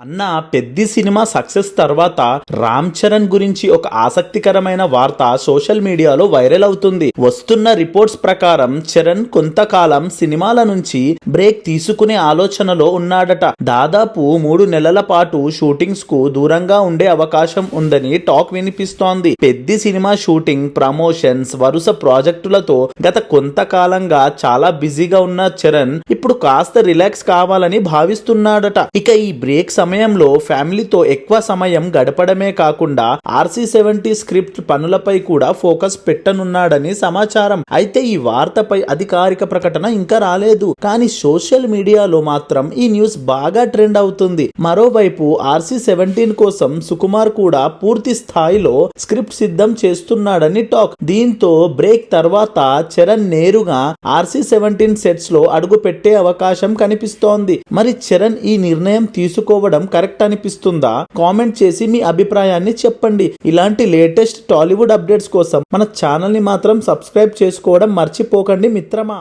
అన్న Peddi cinema success తర్వాత రామ్ చరణ్ గురించి ఒక ఆసక్తికరమైన వార్త సోషల్ మీడియాలో వైరల్ అవుతుంది. వస్తున్న రిపోర్ట్స్ ప్రకారం చరణ్ కొంతకాలం సినిమాల నుంచి బ్రేక్ తీసుకునే ఆలోచనలో ఉన్నాడట. దాదాపు 3 నెలల పాటు షూటింగ్స్ కు దూరంగా ఉండే అవకాశం ఉందని టాక్ వినిపిస్తోంది. పెద్ది సినిమా షూటింగ్, ప్రమోషన్స్, వరుస ప్రాజెక్టులతో గత కొంతకాలంగా చాలా బిజీగా ఉన్న చరణ్ ఇప్పుడు కాస్త రిలాక్స్ కావాలని భావిస్తున్నాడట. ఇక ఈ బ్రేక్ సమయంలో ఫ్యామిలీతో ఎక్కువ సమయం గడపడమే కాకుండా RC-70 స్క్రిప్ట్ పనులపై కూడా ఫోకస్ పెట్టనున్నాడని సమాచారం. అయితే ఈ వార్తపై అధికారిక ప్రకటన ఇంకా రాలేదు. కానీ సోషల్ మీడియాలో మాత్రం ఈ న్యూస్ బాగా ట్రెండ్ అవుతుంది. మరోవైపు RC-17 కోసం సుకుమార్ కూడా పూర్తి స్థాయిలో స్క్రిప్ట్ సిద్ధం చేస్తున్నాడని టాక్. దీంతో బ్రేక్ తర్వాత చరణ్ నేరుగా RC-17 సెట్స్ లో అడుగు పెట్టే అవకాశం కనిపిస్తోంది. మరి చరణ్ ఈ నిర్ణయం తీసుకోవడం కరెక్ట్ అనిపిస్తుందా? కామెంట్ చేసి మీ అభిప్రాయాన్ని చెప్పండి. ఇలాంటి లేటెస్ట్ టాలీవుడ్ అప్డేట్స్ కోసం మన ఛానల్ ని మాత్రం సబ్స్క్రైబ్ చేసుకోవడం మర్చిపోకండి మిత్రమా.